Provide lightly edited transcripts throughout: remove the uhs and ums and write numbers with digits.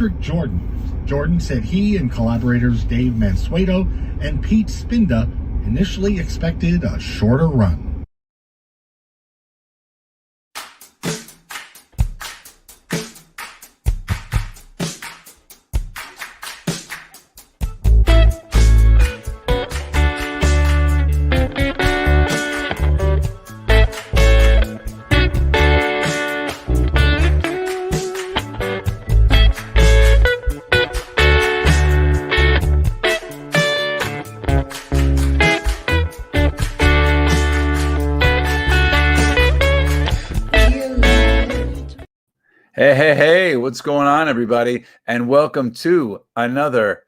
Patrick Jordan. Jordan said he and collaborators Dave Mansueto and Pete Spinda initially expected a shorter run. Hey, what's going on, everybody? And welcome to another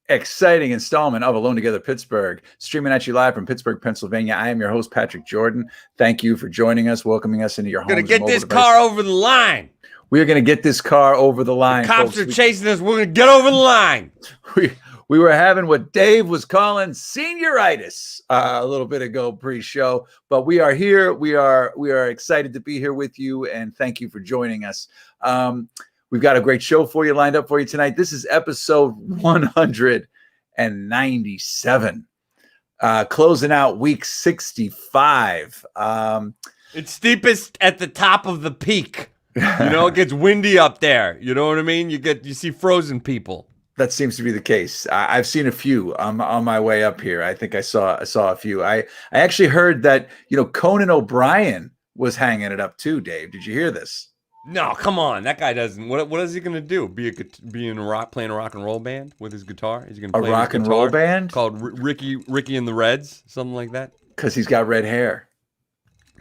exciting installment of Alone Together Pittsburgh, streaming at you live from Pittsburgh, Pennsylvania. I am your host, Patrick Jordan. Thank you for joining us, welcoming us into your homes. We're going to get this car over the line. We are going to get this car over the line. The cops are chasing us. We're going to get over the line. We were having what Dave was calling senioritis a little bit ago pre-show, but we are here. We are excited to be here with you, and thank you for joining us. We've got a great show for you lined up for you tonight. This is episode 197, closing out week 65. It's steepest at the top of the peak. You know, it gets windy up there. You know what I mean? You see frozen people. That seems to be the case. I've seen a few on my way up here. I think I saw a few. I actually heard that, Conan O'Brien was hanging it up too, Dave. Did you hear this? No, come on. That guy doesn't. What is he going to do? Playing a rock and roll band with his guitar? Is he going to play a rock and roll band called Ricky and the Reds, something like that? Because he's got red hair.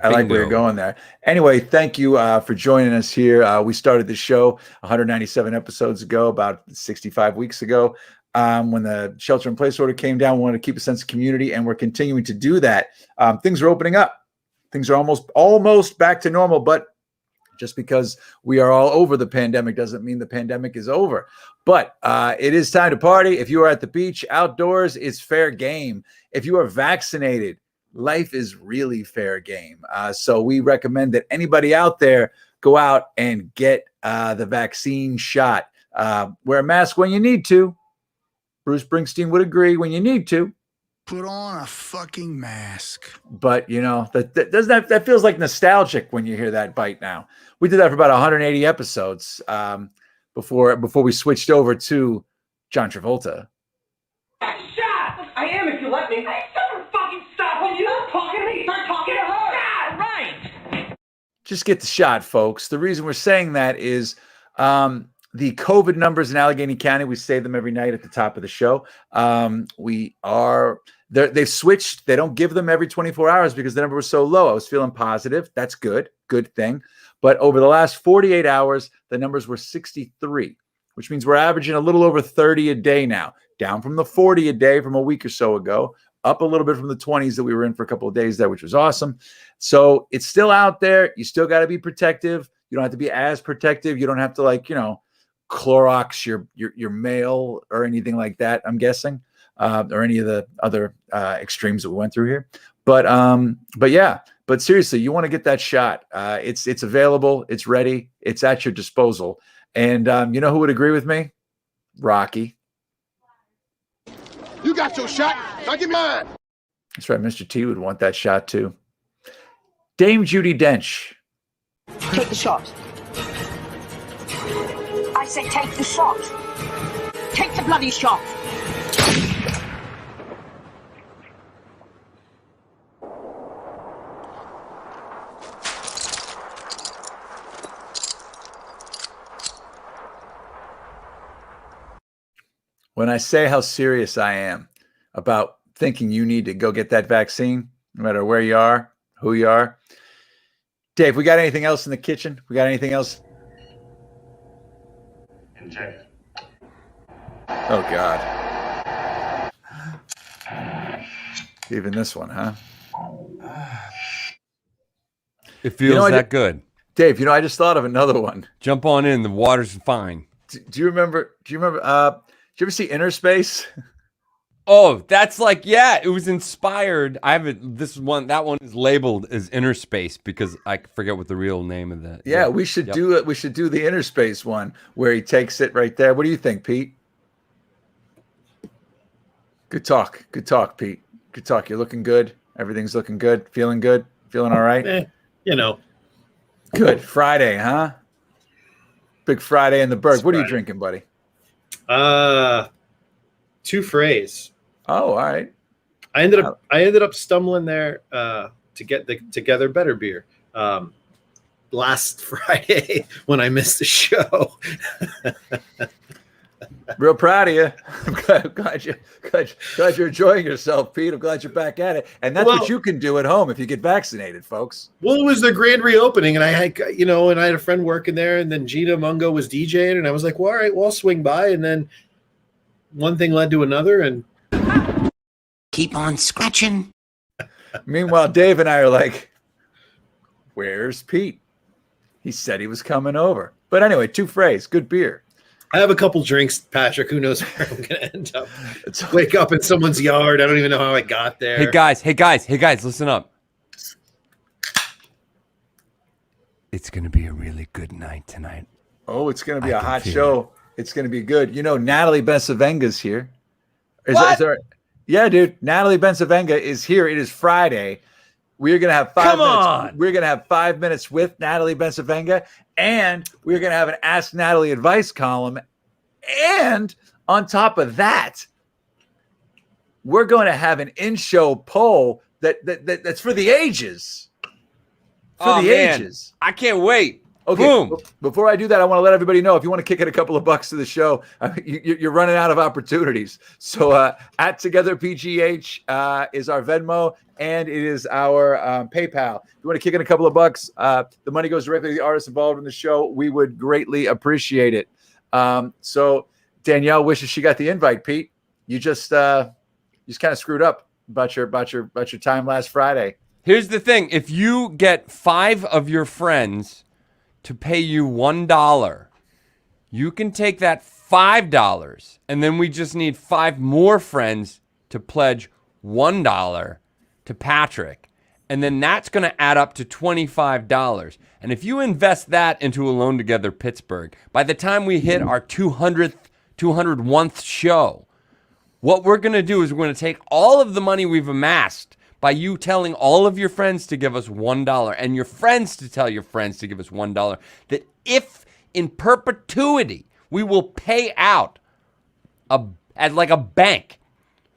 I like where you're going there. Anyway, thank you for joining us here. We started the show 197 episodes ago, about 65 weeks ago, when the shelter-in-place order came down. We wanted to keep a sense of community, and we're continuing to do that. Things are opening up. Things are almost back to normal, but just because we are all over the pandemic doesn't mean the pandemic is over. But it is time to party. If you are at the beach, outdoors, it's fair game. If you are vaccinated, life is really fair game. So we recommend that anybody out there go out and get the vaccine shot. Wear a mask when you need to. Bruce Springsteen would agree, when you need to. Put on a fucking mask. But, that feels like nostalgic when you hear that bite now. We did that for about 180 episodes before we switched over to John Travolta. Shot! I am if you let me. Hey, don't fucking stop when you're not talking to me. Start talking to her. Yeah, right. Just get the shot, folks. The reason we're saying that is the COVID numbers in Allegheny County. We say them every night at the top of the show. They've switched. They don't give them every 24 hours because the number was so low. I was feeling positive. That's good thing. But over the last 48 hours, the numbers were 63, which means we're averaging a little over 30 a day now, down from the 40 a day from a week or so ago, up a little bit from the 20s that we were in for a couple of days there, which was awesome. So it's still out there. You still got to be protective. You don't have to be as protective. You don't have to Clorox your mail or anything like that, I'm guessing, or any of the other extremes that we went through here. But seriously, you want to get that shot. It's available. It's ready. It's at your disposal. And you know who would agree with me? Rocky. You got your shot. Now give me mine. That's right. Mr. T would want that shot too. Dame Judi Dench. Take the shot. I say take the shot. Take the bloody shot. When I say how serious I am about thinking you need to go get that vaccine, no matter where you are, who you are. Dave, we got anything else in the kitchen? We got anything else? Inject. Oh, God. Even this one, huh? It feels that good. Dave, I just thought of another one. Jump on in. The water's fine. Do you remember? Did you ever see Inner Space? Oh, that's like, yeah, it was inspired. I haven't, that one is labeled as Inner Space because I forget what the real name of that. Yeah, we should do it. We should do the Inner Space one where he takes it right there. What do you think, Pete? Good talk. Good talk, Pete. Good talk. You're looking good. Everything's looking good. Feeling good. Feeling all right. You know. Good. Friday, huh? Big Friday in the Berg. What are you drinking, buddy? 2 Frays. Oh, all right. I ended up stumbling there to get the Together Better beer last Friday when I missed the show. Real proud of you. I'm glad you're enjoying yourself, Pete. I'm glad you're back at it. And that's what you can do at home if you get vaccinated, folks. Well, it was the grand reopening, and I had, and I had a friend working there, and then Gina Mungo was DJing, and I was like, well, all right, well, I'll swing by. And then one thing led to another, and Keep on scratching. Meanwhile, Dave and I are like, where's Pete? He said he was coming over. But anyway, 2 Frays, good beer. I have a couple drinks, Patrick. Who knows where I'm going to end up? Wake up in someone's yard. I don't even know how I got there. Hey guys, listen up. It's going to be a really good night tonight. Oh, it's going to be a hot show. It's going to be good. Natalie Bensavenga's here. Yeah, dude. Natalie Bensavenga is here. It is Friday. We're going to have 5 minutes. We're going to have 5 minutes with Natalie Bensavenga, and we're going to have an Ask Natalie advice column. And on top of that, we're going to have an in-show poll that's for the ages. Ages. I can't wait. Okay, boom. Before I do that, I want to let everybody know if you want to kick in a couple of bucks to the show, you're running out of opportunities. So at Together PGH is our Venmo, and it is our PayPal. If you want to kick in a couple of bucks, the money goes directly to the artists involved in the show. We would greatly appreciate it. So Danielle wishes she got the invite. Pete, you just kind of screwed up about your time last Friday. Here's the thing: if you get 5 of your friends to pay you $1, you can take that $5, and then we just need 5 more friends to pledge $1 to Patrick, and then that's going to add up to $25. And if you invest that into Alone Together Pittsburgh, by the time we hit our 201st show, what we're going to do is we're going to take all of the money we've amassed by you telling all of your friends to give us $1 and your friends to tell your friends to give us $1, that if in perpetuity we will pay out at like a bank.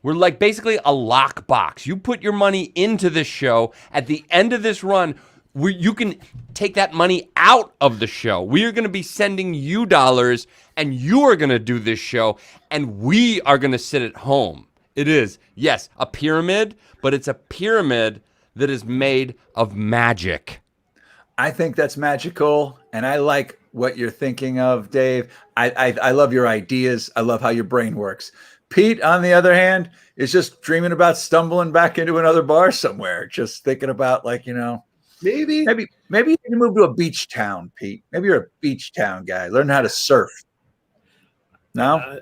We're like basically a lockbox. You put your money into this show. At the end of this run, you can take that money out of the show. We are going to be sending you dollars, and you are going to do this show, and we are going to sit at home. It is, yes, a pyramid, but it's a pyramid that is made of magic. I think that's magical, and I like what you're thinking of, Dave. I love your ideas. I love how your brain works. Pete, on the other hand, is just dreaming about stumbling back into another bar somewhere, just thinking about maybe you can move to a beach town, Pete. Maybe you're a beach town guy. Learn how to surf. No?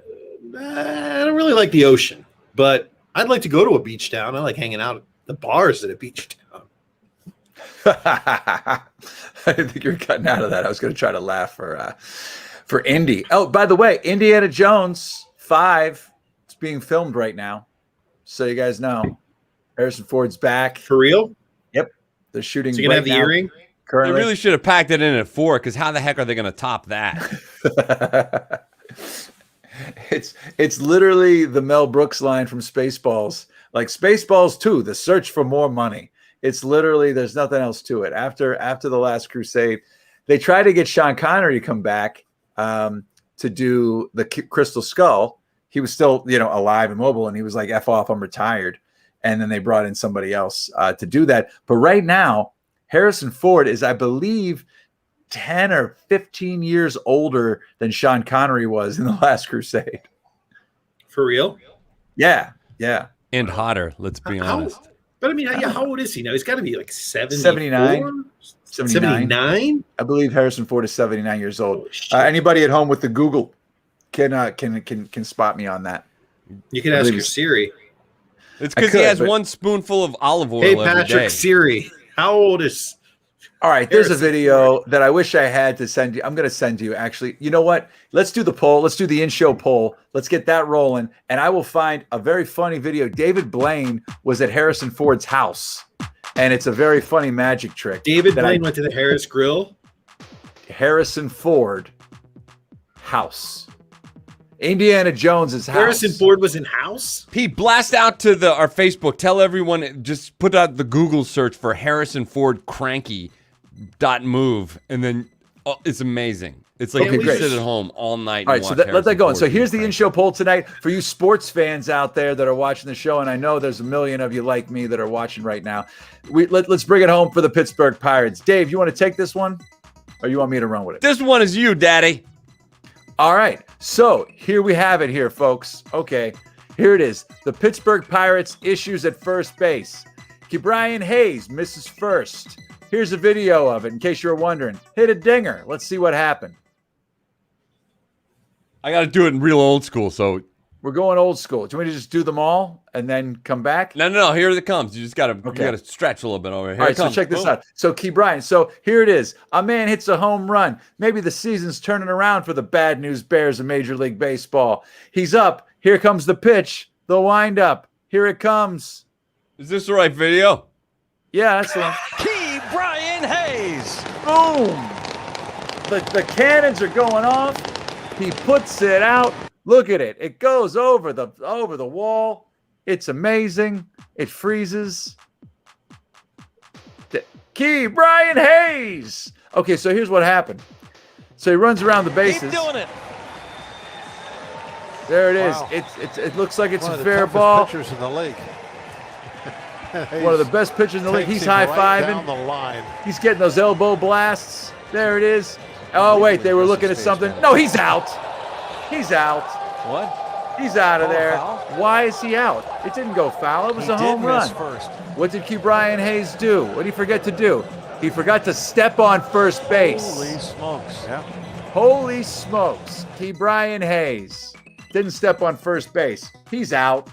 I don't really like the ocean, but I'd like to go to a beach town. I like hanging out at the bars at a beach town. I didn't think you were cutting out of that. I was going to try to laugh for Indy. Oh, by the way, Indiana Jones 5 is being filmed right now, so you guys know. Harrison Ford's back. For real? Yep. They're shooting. So you're going to have the earring? Currently. They really should have packed it in at 4, because how the heck are they going to top that? It's literally the Mel Brooks line from Spaceballs, like Spaceballs 2, The Search for More Money. It's literally, there's nothing else to it. After The Last Crusade, they tried to get Sean Connery to come back to do the Crystal Skull. He was still, alive and mobile, and he was like, F off, I'm retired. And then they brought in somebody else to do that. But right now, Harrison Ford is, I believe, 10 or 15 years older than Sean Connery was in The Last Crusade. For real? Yeah. And hotter, let's be honest. But I mean, how old is he now? He's got to be like 79. 79? I believe Harrison Ford is 79 years old. Anybody at home with the Google can spot me on that. You can ask your Siri. It's because he has one spoonful of olive oil Hey, every Patrick, day. Siri, how old is... All right, there's a Harrison video that I wish I had to send you. I'm going to send you, actually. You know what? Let's do the poll. Let's do the in-show poll. Let's get that rolling, and I will find a very funny video. David Blaine was at Harrison Ford's house, and it's a very funny magic trick. David Blaine went to the Harris Grill? Harrison Ford house. Indiana Jones's house. Harrison Ford was in house? Pete, blast out to our Facebook. Tell everyone, just put out the Google search for Harrison Ford cranky.move, and then it's amazing. It's like you sit at home all night. All right, so let that go. So here's the in-show poll tonight for you sports fans out there that are watching the show, and I know there's a million of you like me that are watching right now. Let's bring it home for the Pittsburgh Pirates. Dave, you want to take this one, or you want me to run with it? This one is you, Daddy. All right, so here we have it here, folks. Okay, here it is. The Pittsburgh Pirates issues at first base. Ke'Bryan Hayes misses first. Here's a video of it in case you're wondering. Hit a dinger. Let's see what happened. I got to do it in real old school, so... We're going old school. Do you want me to just do them all and then come back? No. Here it comes. You just got to stretch a little bit over here. All right, so check this out. So Ke'Bryan. So here it is. A man hits a home run. Maybe the season's turning around for the Bad News Bears of Major League Baseball. He's up. Here comes the pitch. The windup. Here it comes. Is this the right video? Yeah, that's the one. Ke'Bryan Hayes. Boom. The cannons are going off. He puts it out. Look at it. It goes over the wall. It's amazing. It freezes. Ke'Bryan Hayes. Okay, so here's what happened. So he runs around the bases. Keep doing it. There it is. Wow. It looks like it's One a of the fair toughest ball. pitchers in the league. One of the best pitchers in the league. Takes He's him right high-fiving. down the line. He's getting those elbow blasts. There it is. Oh, wait, they were looking at something. No, he's out. He's out. What? He's out of there. Foul? Why is he out? It didn't go foul. It was a home run. First. What did Ke'Bryan Hayes do? What did he forget to do? He forgot to step on first base. Holy smokes. Yeah. Holy smokes. Ke'Bryan Hayes didn't step on first base. He's out.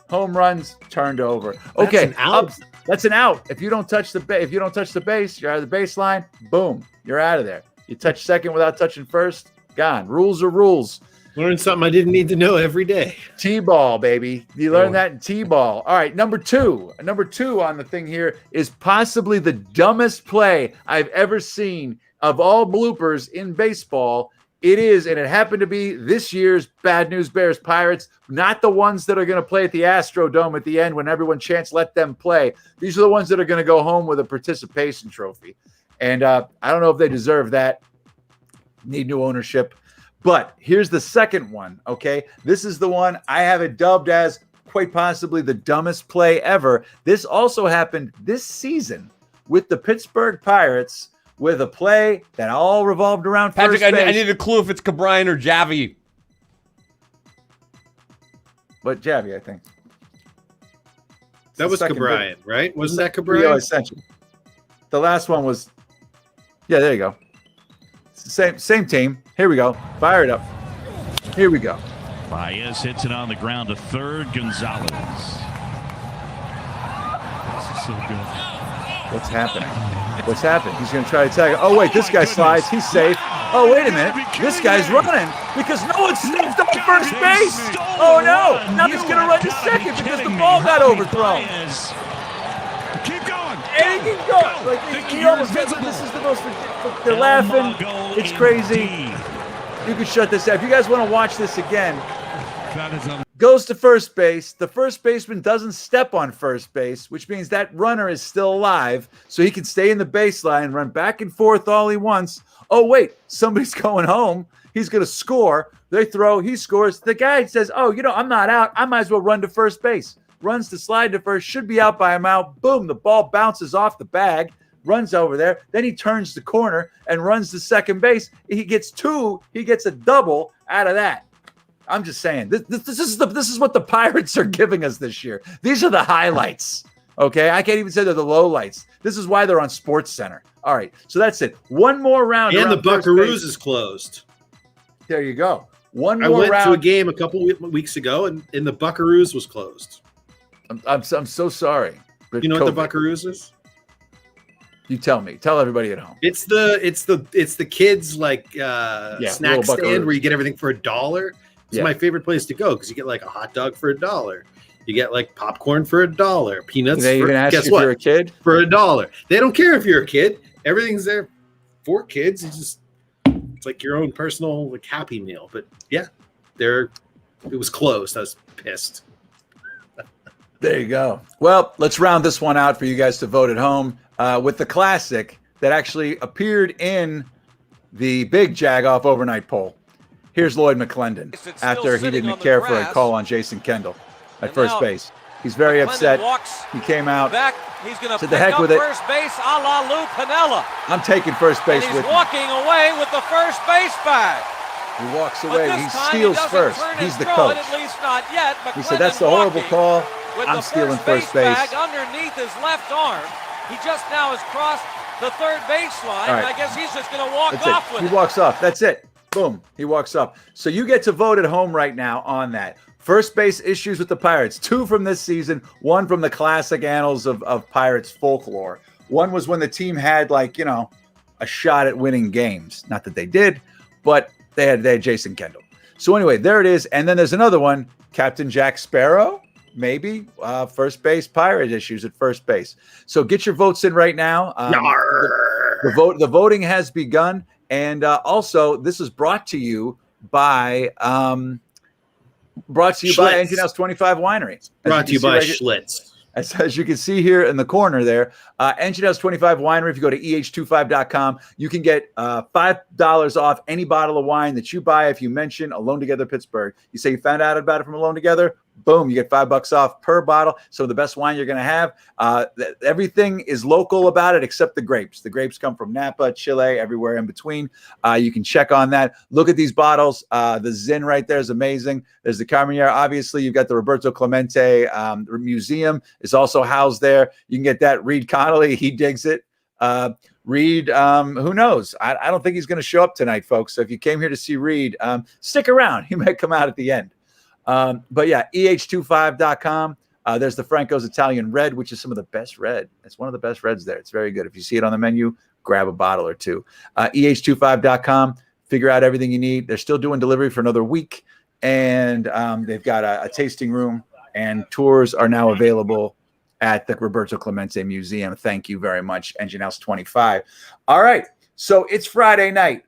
Home runs turned over. Okay, That's an out. That's an out. If you don't touch the base, you're out of the baseline. Boom, you're out of there. You touch second without touching first. Gone. Rules are rules. Learn something I didn't need to know every day. T-ball, baby. You learn that in T-ball. All right, number two on the thing here is possibly the dumbest play I've ever seen of all bloopers in baseball. It is, and it happened to be this year's Bad News Bears Pirates, not the ones that are going to play at the Astrodome at the end when everyone chants let them play. These are the ones that are going to go home with a participation trophy. And I don't know if they deserve that. Need new ownership. But here's the second one, okay? This is the one I have it dubbed as quite possibly the dumbest play ever. This also happened this season with the Pittsburgh Pirates with a play that all revolved around Patrick, first base. I need a clue if it's Ke'Bryan or Javi. But Javi, I think. That was Second Ke'Bryan, right? Wasn't that video I Ke'Bryan? sent you. The last one was, yeah, there you go. It's the same team. Here we go. Fire it up. Here we go. Baez hits it on the ground to third. Gonzalez. This is so good. What's happening? What's happening? He's going to try to tag it. Oh, wait, this guy slides. He's safe. Oh, wait a minute. This guy's running because no one stepped on first base. Oh, no. Now he's going to run to second because the ball got overthrown. Keep going. And he can go. Like, he almost gets it. This is the most ridiculous. They're laughing. It's crazy. You can shut this out. If you guys want to watch this again, goes to first base. The first baseman doesn't step on first base, which means that runner is still alive, so he can stay in the baseline, run back and forth all he wants. Oh, wait, somebody's going home. He's going to score. They throw. He scores. The guy says, oh, I'm not out. I might as well run to first base. Runs to slide to first. Should be out by a mile. Boom, the ball bounces off the bag. Runs over there. Then he turns the corner and runs to second base. He gets a double out of that. I'm just saying, this is what the Pirates are giving us this year. These are the highlights. Okay, I can't even say they're the lowlights. This is why they're on Sports Center. All right, so that's it. One more round. And the Buckaroos is closed. There you go. One I more went round. to a game a couple weeks ago, and the Buckaroos was closed. I'm so sorry. But You know what COVID. the Buckaroos is? You tell me. Tell everybody at home. It's the kids like snack little stand Buckaroos. where you get everything for $1. It's Yeah. my favorite place to go because you get like a hot dog for $1. You get like popcorn for $1, peanuts. They for, even ask guess you if what? you're a kid. For $1. They don't care if you're a kid. Everything's there for kids. It's like your own personal like Happy Meal. But yeah, it was closed. I was pissed. There you go. Well, let's round this one out for you guys to vote at home with the classic that actually appeared in the big Jagoff overnight poll. Here's Lloyd McClendon after he didn't care for a call on Jason Kendall at first base. He's very upset. He came out. Back. He's going to Said pick the heck up with it. first base a la Lou Piniella. I'm taking first base And with he's him. walking away with the first base bag. He walks But away. this He time steals doesn't first. turn He's and the throw coach. it, at least not yet. He said, McClendon that's the horrible walking call. with I'm the stealing first base. bag underneath his left arm. He just now has crossed the third baseline. All right. And I guess he's just going to walk That's off it. with He it. walks off. That's it. Boom. He walks off. So you get to vote at home right now on that. First base issues with the Pirates. 2 from this season. 1 from the classic annals of Pirates folklore. 1 was when the team had a shot at winning games. Not that they did, but they had Jason Kendall. So anyway, there it is. And then there's another one. Captain Jack Sparrow. Maybe first base Pirate issues at first base. So get your votes in right now. The voting has begun, and also this is brought to you by Engine House 25 Winery. Brought to you by Schlitz. As you can see here in the corner there, Engine House 25 Winery, if you go to eh25.com, you can get $5 off any bottle of wine that you buy if you mention Alone Together Pittsburgh. You say you found out about it from Alone Together, boom, you get $5 off per bottle. So the best wine you're going to have. Everything is local about it except the grapes. The grapes come from Napa, Chile, everywhere in between. You can check on that. Look at these bottles. The Zin right there is amazing. There's the Carmenere. Obviously, you've got the Roberto Clemente Museum is also housed there. You can get that. Reed Connolly, he digs it. Reed, who knows? I don't think he's going to show up tonight, folks. So if you came here to see Reed, stick around. He might come out at the end. But yeah, eh25.com. There's the Franco's Italian Red, which is some of the best red. It's one of the best reds there. It's very good. If you see it on the menu, grab a bottle or two. eh25.com. Figure out everything you need. They're still doing delivery for another week. And they've got a tasting room, and tours are now available at the Roberto Clemente Museum. Thank you very much, Engine House 25. All right. So it's Friday night.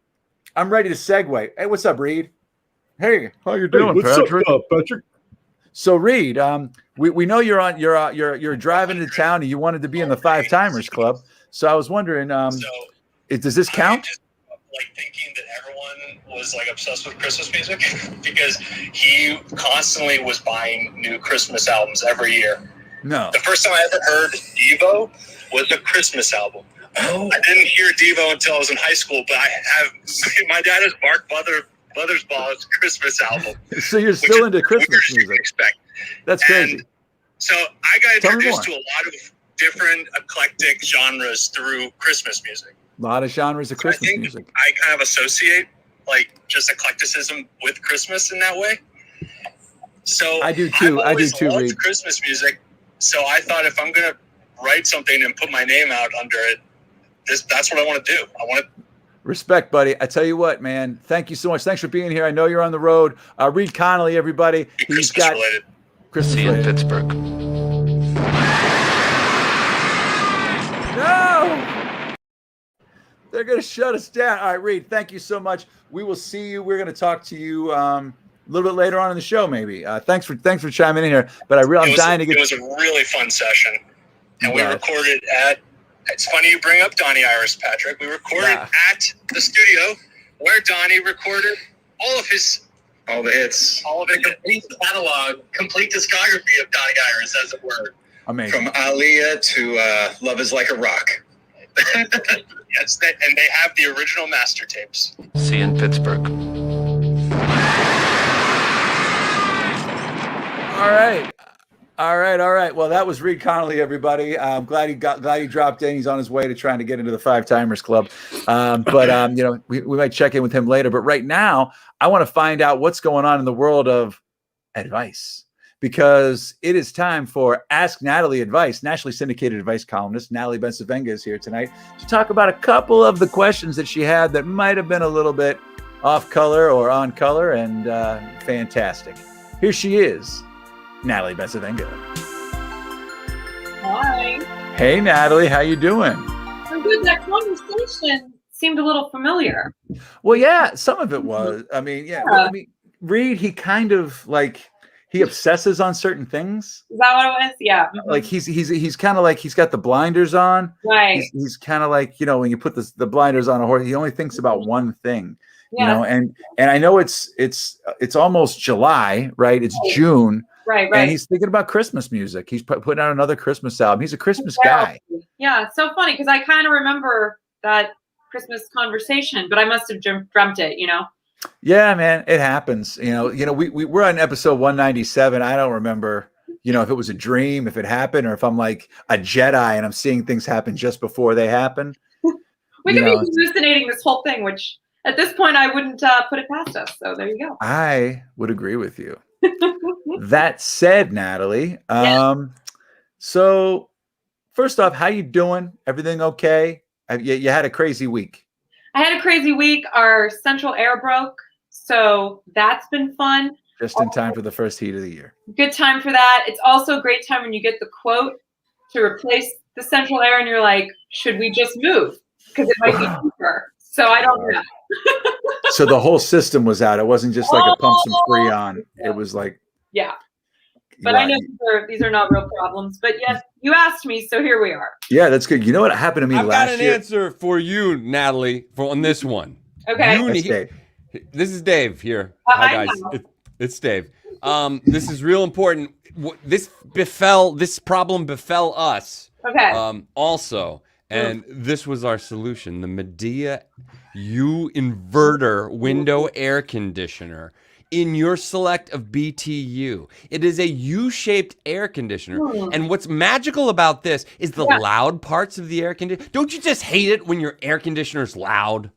I'm ready to segue. Hey, what's up, Reed? Hey, how you doing, Patrick? Up, Patrick? So, Reed, we know you're driving to town and you wanted to be in the Five Timers Club. So I was wondering, does this count? Just, thinking that everyone was obsessed with Christmas music because he constantly was buying new Christmas albums every year. No. The first time I ever heard Devo was a Christmas album. Oh. I didn't hear Devo until I was in high school, but my dad has Mark Mothersbaugh's Christmas album. So you're still into Christmas music. Expect. That's crazy. And so I got introduced to a lot of different eclectic genres through Christmas music. A lot of genres of Christmas music. I kind of associate just eclecticism with Christmas in that way. So I do too. I've always loved Reed. Christmas music. So I thought if I'm going to write something and put my name out under it, that's what I want to do. I want to. Respect, buddy. I tell you what, man. Thank you so much. Thanks for being here. I know you're on the road. Reed Connolly, everybody. He's got related. Christmas See you in Pittsburgh. No! They're going to shut us down. All right, Reed, thank you so much. We will see you. We're going to talk to you a little bit later on in the show, maybe. Thanks for chiming in here. But I'm dying to get. It was a really fun session, and we recorded at. It's funny you bring up Donnie Iris, Patrick. We recorded at the studio where Donnie recorded all the hits, all of it, complete catalog, complete discography of Donnie Iris, as it were. Amazing. From Aaliyah to Love Is Like a Rock. Yes, and they have the original master tapes. See you in Pittsburgh. All right. All right. Well, that was Reed Connolly, everybody. I'm glad he dropped in. He's on his way to trying to get into the 5-timers club. But we might check in with him later. But right now, I want to find out what's going on in the world of advice, because it is time for Ask Natalie Advice. Nationally syndicated advice columnist Natalie Bencivenga is here tonight to talk about a couple of the questions that she had that might have been a little bit off color or on color, and fantastic. Here she is, Natalie Bencivenga. Hi. Hey, Natalie, how you doing? I'm good. That conversation seemed a little familiar. Well, yeah, some of it was. I mean, Reed, he kind of he obsesses on certain things. Is that what it was? Yeah. Mm-hmm. Like he's kind of like he's got the blinders on. Right. He's kind of like, when you put the blinders on a horse, he only thinks about one thing. Yeah. And I know it's almost July, right? It's June. Right. And he's thinking about Christmas music. He's putting out another Christmas album. He's a Christmas guy. Yeah, it's so funny because I kind of remember that Christmas conversation, but I must have dreamt it, Yeah, man, it happens. We're on episode 197. I don't remember, if it was a dream, if it happened, or if I'm like a Jedi and I'm seeing things happen just before they happen. We could be hallucinating this whole thing, which at this point I wouldn't put it past us. So there you go. I would agree with you. That said, Natalie, so first off, how you doing? Everything okay? You had a crazy week. I had a crazy week. Our central air broke, so that's been fun. Just in time for the first heat of the year. Good time for that. It's also a great time when you get the quote to replace the central air and you're like, should we just move? Because it might be cheaper. So I don't know. So the whole system was out. It wasn't just like a pump some Freon. It was like. Yeah. But I know these are not real problems. But yes, you asked me, so here we are. Yeah, that's good. You know what happened to me last year? I've got an answer for you, Natalie, on this one. Okay. This is Dave here. Hi, guys. It's Dave. This is real important. This problem befell us. Okay. Also, and this was our solution: the Midea U inverter window air conditioner. In your select of BTU. It is a U-shaped air conditioner. And what's magical about this is the loud parts of the air conditioner. Don't you just hate it when your air conditioner's loud,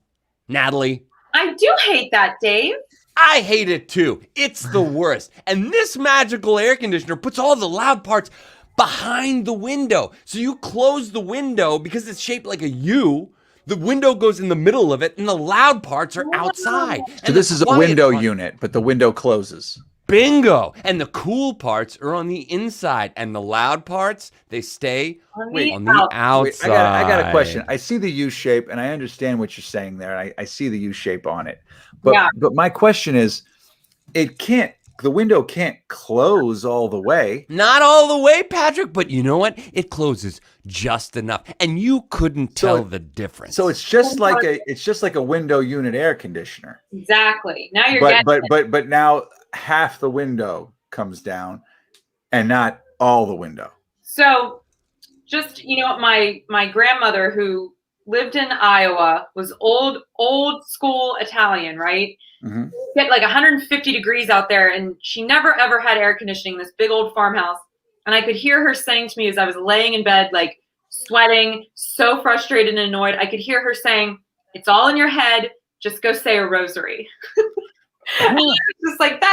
Natalie? I do hate that, Dave. I hate it too. It's the worst. And this magical air conditioner puts all the loud parts behind the window. So you close the window because it's shaped like a U. The window goes in the middle of it, and the loud parts are outside. So this is a window unit, but the window closes. Bingo! And the cool parts are on the inside, and the loud parts, they stay on the outside. Wait, I got a question. I see the U shape, and I understand what you're saying there. I see the U shape on it. But my question is, the window can't close all the way. Not all the way, Patrick, but you know what? It closes just enough, and you couldn't tell the difference. So it's just like a window unit air conditioner. Exactly. Now you're getting it. But now half the window comes down, and not all the window. So, just my grandmother who lived in Iowa was old school Italian, right? Mm-hmm. Get like 150 degrees out there, and she never ever had air conditioning, this big old farmhouse. And I could hear her saying to me as I was laying in bed, like sweating, so frustrated and annoyed, I could hear her saying, "It's all in your head, just go say a rosary." And I was just like,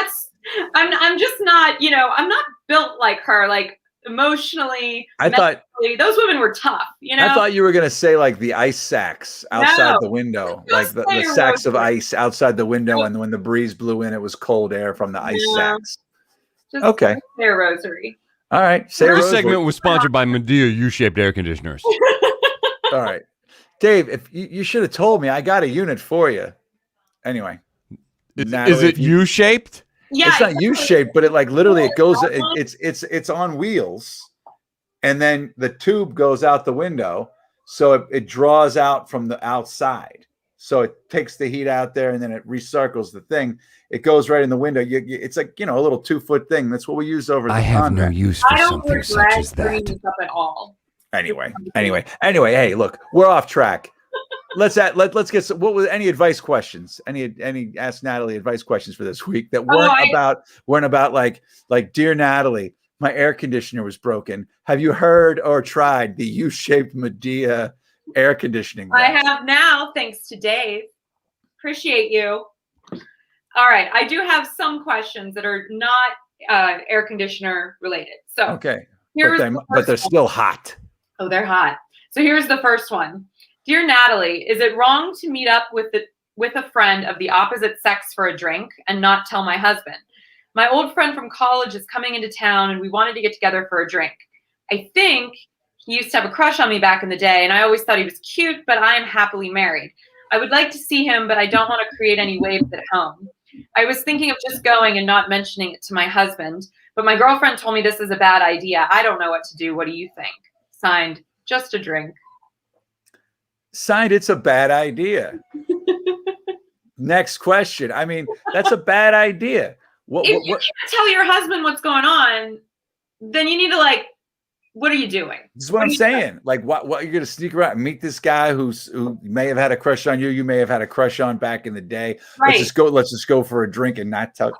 I'm just not, I'm not built like her, like emotionally. I thought those women were tough, I thought you were gonna say like the ice sacks outside the window, like the sacks of ice outside the window, and when the breeze blew in, it was cold air from the ice sacks. Just okay. Say a rosary. All right. This segment was sponsored by Midea U-shaped air conditioners. All right, Dave. If you should have told me, I got a unit for you. Anyway, Natalie, is it U-shaped? Yeah, it's not U-shaped, but it literally it goes. It's on wheels, and then the tube goes out the window, so it draws out from the outside. So it takes the heat out there, and then it recircles the thing. It goes right in the window. It's like a little 2-foot thing. That's what we use over. I have no use for something such as that. I don't regret bringing this up at all. Anyway. Hey, look, we're off track. Let's get some. What was any advice questions? Any Ask Natalie advice questions for this week that weren't about like dear Natalie, my air conditioner was broken. Have you heard or tried the U-shaped Medea air conditioning vent? I have now, thanks to Dave. Appreciate you. All right, I do have some questions that are not air conditioner related. So okay, but they're still hot. Oh, they're hot. So here's the first one. Dear Natalie, is it wrong to meet up with a friend of the opposite sex for a drink and not tell my husband? My old friend from college is coming into town and we wanted to get together for a drink. I think he used to have a crush on me back in the day and I always thought he was cute, but I am happily married. I would like to see him, but I don't want to create any waves at home. I was thinking of just going and not mentioning it to my husband, but my girlfriend told me this is a bad idea. I don't know what to do. What do you think? Signed, Just a Drink. Signed, it's a bad idea. Next question. I mean, that's a bad idea. If you can't tell your husband what's going on, then you need to what are you doing? This is what I'm saying. Like, what you're gonna sneak around and meet this guy who may have had a crush on you. You may have had a crush on back in the day. Right. Let's just go for a drink and not tell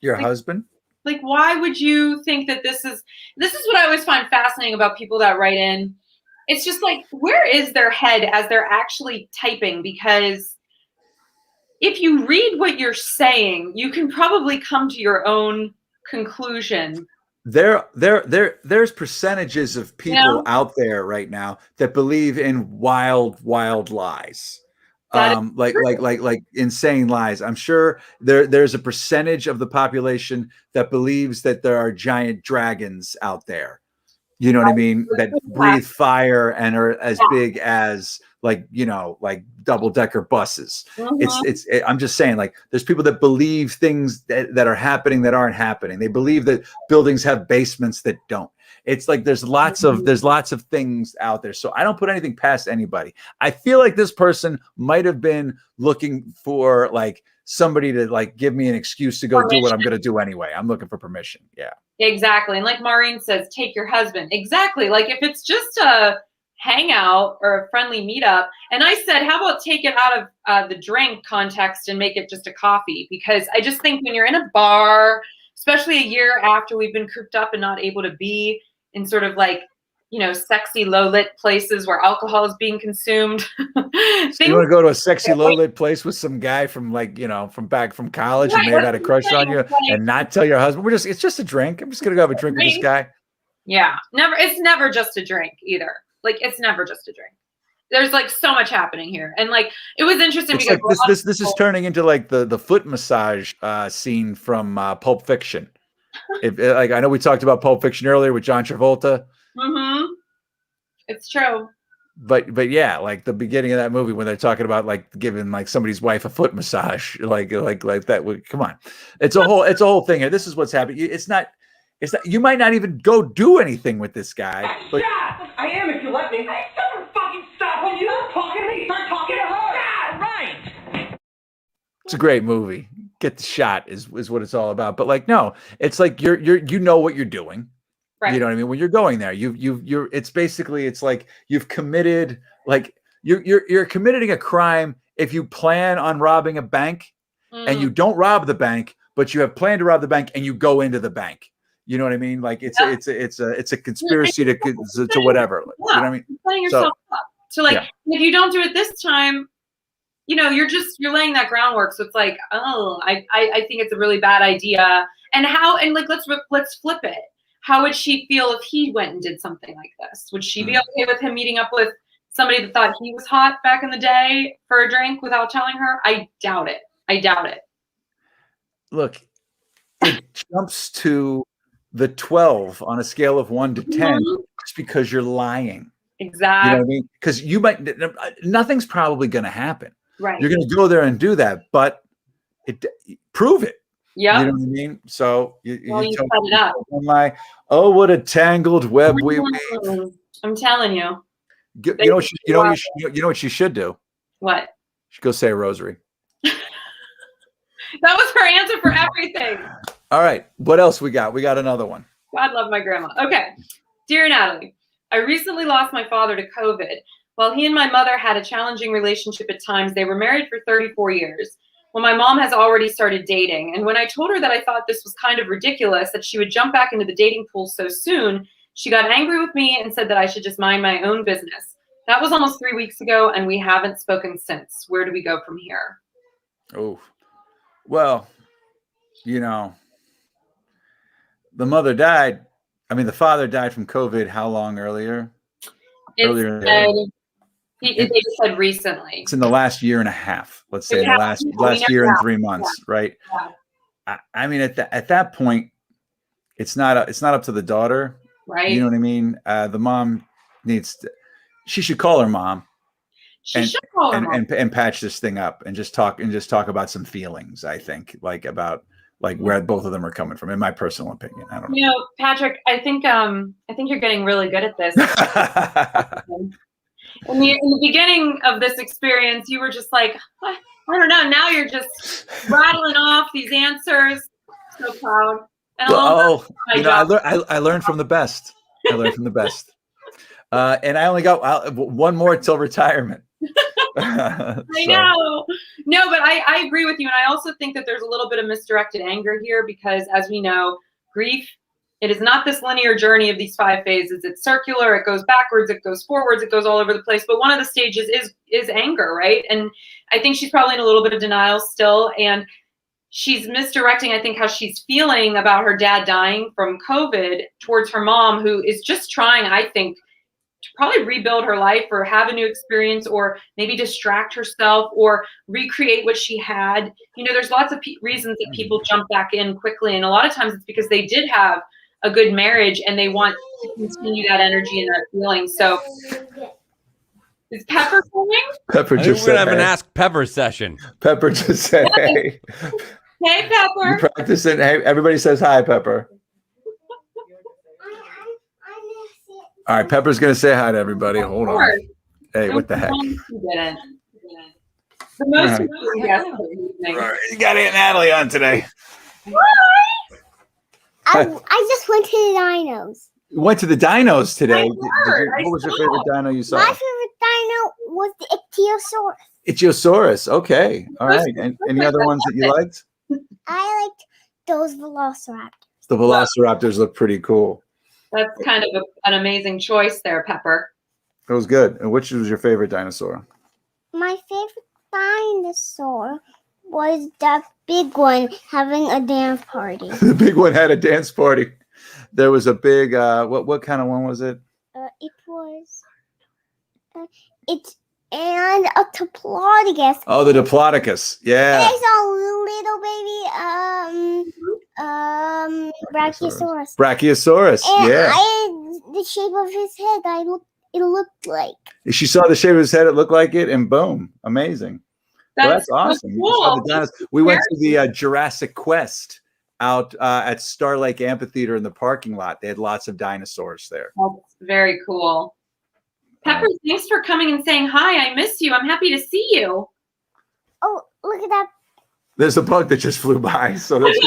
your husband. Like, why would you think that this is what I always find fascinating about people that write in. It's just like, where is their head as they're actually typing? Because if you read what you're saying, you can probably come to your own conclusion. There's percentages of people out there right now that believe in wild lies. Like insane lies. I'm sure there's a percentage of the population that believes that there are giant dragons out there. You know what I mean? That breathe fire and are as big as like double-decker buses. Mm-hmm. I'm just saying, like, there's people that believe things that are happening that aren't happening. They believe that buildings have basements that don't. It's like there's lots of things out there. So I don't put anything past anybody. I feel like this person might have been looking for like somebody to like give me an excuse to go do what I'm going to do anyway. I'm looking for permission. Yeah. Exactly. And like Maureen says, take your husband. Exactly. Like if it's just a hangout or a friendly meetup. And I said, how about take it out of the drink context and make it just a coffee? Because I just think when you're in a bar, especially a year after we've been cooped up and not able to be in sort of like, sexy low lit places where alcohol is being consumed. So you want to go to a sexy low lit place with some guy from from college and may have had a crush on you and not tell your husband, it's just a drink. I'm just going to go have a drink with this guy. Yeah. It's never just a drink either. Like it's never just a drink. There's like so much happening here. And like, it was interesting it's because like this is turning into like the foot massage scene from Pulp Fiction. I know we talked about Pulp Fiction earlier with John Travolta. Mm-hmm. It's true. But yeah, like the beginning of that movie when they're talking about like giving like somebody's wife a foot massage, like that. Come on, it's a whole thing here. This is what's happening. It's not. You might not even go do anything with this guy. But I am if you let me. Hey, someone fucking stop when you start talking to me. Start talking to her. Yeah, right. It's a great movie. Get the shot is what it's all about. But like, no, it's like you know what you're doing. Right. You know what I mean? When you're going there, it's basically, it's like you've committed, like you're committing a crime if you plan on robbing a bank and you don't rob the bank, but you have planned to rob the bank and you go into the bank. You know what I mean? Like it's a conspiracy to whatever. Yeah, you know what I mean? Setting yourself up. So like, if you don't do it this time, you're laying that groundwork. So it's like, I think it's a really bad idea. And let's flip it. How would she feel if he went and did something like this? Would she be okay with him meeting up with somebody that thought he was hot back in the day for a drink without telling her? I doubt it. Look, it jumps to the 12 on a scale of 1 to 10 just because you're lying. Exactly. You know what I mean? Because nothing's probably going to happen. Right. You're going to go there and do that, but prove it. Yeah. You know what I mean? So you set it up. What a tangled web we weave. I'm telling you. You know what she should do? What? She should go say a rosary. That was her answer for everything. All right. What else we got? We got another one. God love my grandma. Okay. Dear Natalie, I recently lost my father to COVID. While he and my mother had a challenging relationship at times, they were married for 34 years. Well, my mom has already started dating. And when I told her that I thought this was kind of ridiculous, that she would jump back into the dating pool so soon, she got angry with me and said that I should just mind my own business. That was almost 3 weeks ago, and we haven't spoken since. Where do we go from here? Oh, well, you know, the mother died. I mean, the father died from COVID. How long earlier? They just said recently. It's in the last year and a half. Let's say the last year and 3 months, right? Yeah. I mean, at that point, it's not up to the daughter, right? You know what I mean? The mom she should call her mom. She should call her mom and patch this thing up and just talk about some feelings. I think about where both of them are coming from. In my personal opinion, I don't know. You know, Patrick, I think you're getting really good at this. In the beginning of this experience, you were just like, I don't know. Now you're just rattling off these answers. So proud. And I learned from the best. I learned from the best. And I only got one more till retirement. I know. No, but I agree with you. And I also think that there's a little bit of misdirected anger here because, as we know, grief, it is not this linear journey of these 5 phases. It's circular. It goes backwards. It goes forwards. It goes all over the place. But one of the stages is anger, right? And I think she's probably in a little bit of denial still. And she's misdirecting, I think, how she's feeling about her dad dying from COVID towards her mom, who is just trying, I think, to probably rebuild her life or have a new experience or maybe distract herself or recreate what she had. You know, there's lots of reasons that people jump back in quickly. And a lot of times it's because they did have a good marriage and they want to continue that energy and that feeling. So is Pepper coming? Pepper just said, we're going to have an Ask Pepper session. Pepper just said, hey. Hey, Pepper. You practice it. Hey, everybody says hi, Pepper. All right, Pepper's going to say hi to everybody. Hold on. Hey, what the heck? The most important guest of the evening. All right, you got Aunt Natalie on today. I just went to the dinos. You went to the dinos today. What was your favorite dino you saw? My favorite dino was the Ichthyosaurus. Ichthyosaurus. Okay. All right. And any other ones that you liked? I liked those velociraptors. The velociraptors look pretty cool. That's kind of an amazing choice there, Pepper. It was good. And which was your favorite dinosaur? My favorite dinosaur was the big one having a dance party. The big one had a dance party. There was a big, what kind of one was it? It was, and a Diplodocus. Oh, the Diplodocus. Yeah. There's a little baby, Brachiosaurus. Brachiosaurus, and yeah. The shape of his head, it looked like. She saw the shape of his head, it looked like it, and boom, amazing. That's awesome. Cool. We went to the Jurassic Quest out at Star Lake Amphitheater in the parking lot. They had lots of dinosaurs there. That's very cool. Pepper, thanks for coming and saying hi. I miss you. I'm happy to see you. Oh, look at that. There's a bug that just flew by. So let's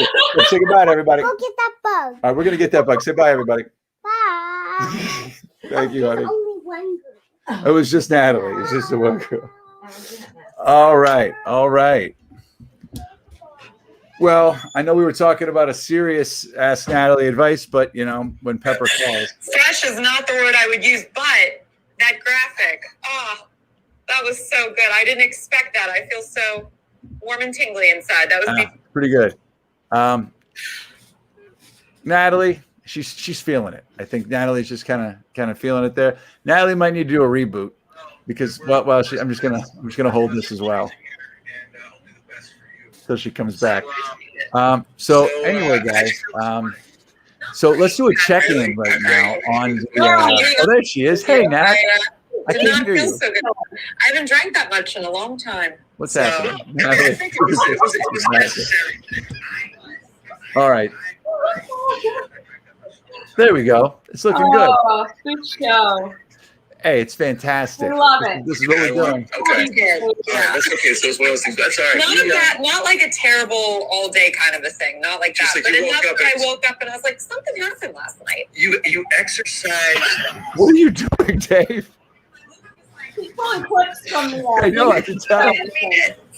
say goodbye to everybody. Go get that bug. All right, we're going to get that bug. Say bye, everybody. Bye. Thank you, honey. Only one girl. It was just Natalie. It was just the one girl. All right. All right. Well, I know we were talking about a serious Ask Natalie advice, but, you know, when Pepper calls. Fresh is not the word I would use, but that graphic, that was so good. I didn't expect that. I feel so warm and tingly inside. That was pretty good. Natalie, she's feeling it. I think Natalie's just kind of feeling it there. Natalie might need to do a reboot because I'm just gonna hold this as well till she comes back. So anyway, guys, so let's do a check-in right now on the, there she is. Hey, Nat. I can't hear you. So good. I haven't drank that much in a long time. What's happening? All right. There we go. It's looking good. Oh, good show. Hey, it's fantastic. We love it. This is what we're doing. Okay. Yeah, that's okay. So it's one of those things. That's all right. Not like a terrible all day kind of a thing. Not like that. Like but enough that I woke up and I was like, something happened last night. You exercise. What are you doing, Dave? He's pulling clips from the I know, I can tell.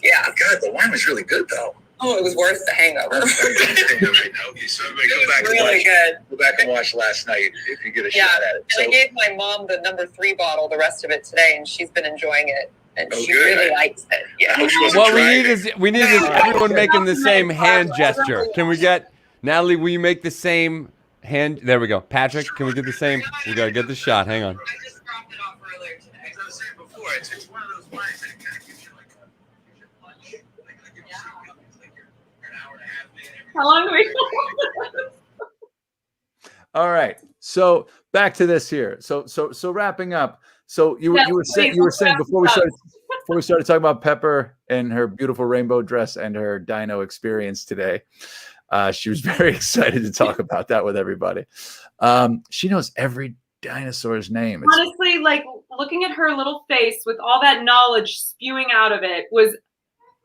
Yeah. God, the wine was really good, though. Oh, it was worth the hangover. Okay, so everybody go back really and watch. good. Go back and watch last night if you get a Yeah. shot at it. And I gave my mom the number 3 bottle, the rest of it today, and she's been enjoying it. And she really likes it. Yeah. What we need is everyone making the same hand gesture. Can we get Natalie? Will you make the same hand? There we go. Patrick, can we get the same? We gotta get the shot. Hang on. I just dropped it off earlier today. As I was saying before, it's one of those wines that kind of gives you like a lunch. Like you're an hour and a half later. How long do we? All right. So back to this here. So wrapping up. So you were saying before we started talking about Pepper and her beautiful rainbow dress and her dino experience today. She was very excited to talk about that with everybody. She knows every dinosaur's name. Honestly, like looking at her little face with all that knowledge spewing out of it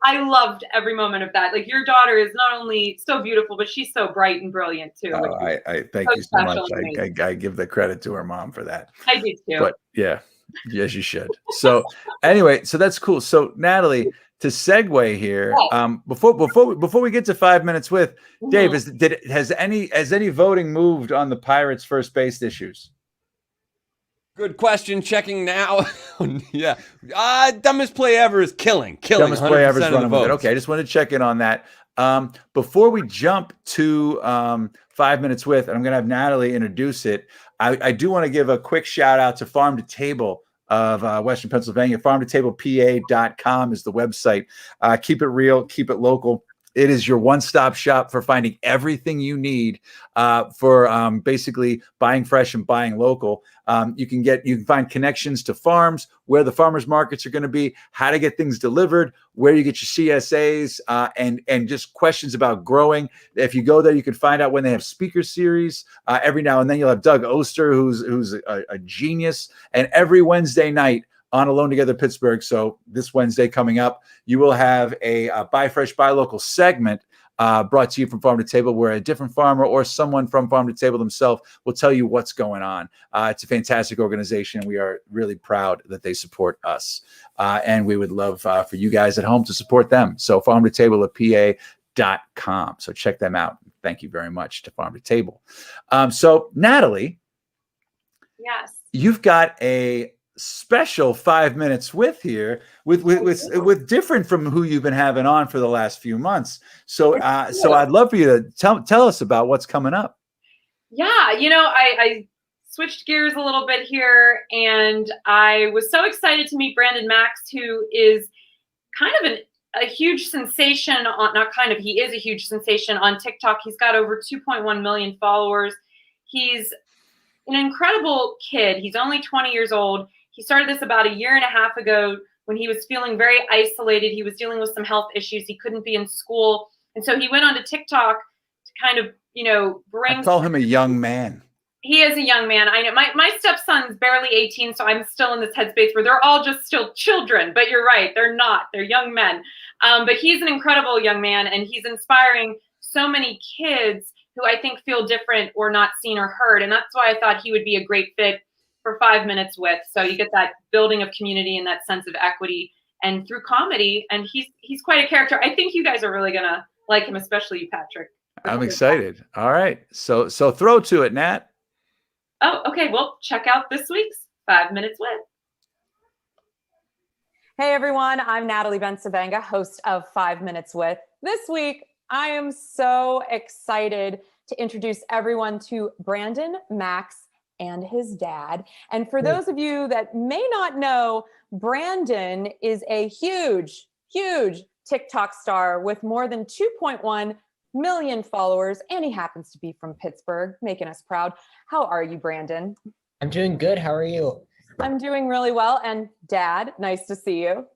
I loved every moment of that. Like your daughter is not only so beautiful, but she's so bright and brilliant too. I thank you so much. I give the credit to her mom for that. I do too. But yes, you should. So anyway, so that's cool. So Natalie, to segue here, before we get to 5 minutes with Dave, has any voting moved on the Pirates first base issues? Good question. Checking now. Yeah. Dumbest play ever is killing. Dumbest play ever is running with it. Okay, I just wanted to check in on that. Before we jump to 5 minutes with, and I'm going to have Natalie introduce it, I do want to give a quick shout out to Farm to Table of Western Pennsylvania. FarmToTablePA.com is the website. Keep it real, keep it local. It is your one-stop shop for finding everything you need for basically buying fresh and buying local. You can find connections to farms, where the farmers markets are going to be, how to get things delivered, where you get your CSAs, and just questions about growing. If you go there, you can find out when they have speaker series. Every now and then you'll have Doug Oster, who's a genius, and every Wednesday night on Alone Together Pittsburgh. So this Wednesday coming up, you will have a Buy Fresh, Buy Local segment brought to you from Farm to Table, where a different farmer or someone from Farm to Table themselves will tell you what's going on. It's a fantastic organization. We are really proud that they support us. And we would love for you guys at home to support them. So Farm to Table at PA.com. So check them out. Thank you very much to Farm to Table. So Natalie, yes, you've got a special 5 minutes with here with different from who you've been having on for the last few months. So I'd love for you to tell us about what's coming up. Yeah, I switched gears a little bit here, and I was so excited to meet Brandon Max, who is kind of a huge sensation he is a huge sensation on TikTok. He's got over 2.1 million followers. He's an incredible kid. He's only 20 years old. He started this about a year and a half ago when he was feeling very isolated. He was dealing with some health issues. He couldn't be in school. And so he went onto TikTok to kind of, bring... I call him a young man. He is a young man. I know my stepson's barely 18, so I'm still in this headspace where they're all just still children. But you're right, they're not. They're young men. But he's an incredible young man, and he's inspiring so many kids who I think feel different or not seen or heard. And that's why I thought he would be a great fit for 5 minutes with. So you get that building of community and that sense of equity, and through comedy. And he's quite a character. I think you guys are really gonna like him, especially you, Patrick. I'm excited. All right. So throw to it, Nat. Oh, okay. Well, check out this week's 5 minutes with. Hey everyone, I'm Natalie Bencivenga, host of 5 Minutes With. This week, I am so excited to introduce everyone to Brandon Max and his dad. And for those of you that may not know, Brandon is a huge TikTok star with more than 2.1 million followers, and he happens to be from Pittsburgh, making us proud. How are you, Brandon? I'm doing good. How are you? I'm doing really well. And Dad, nice to see you.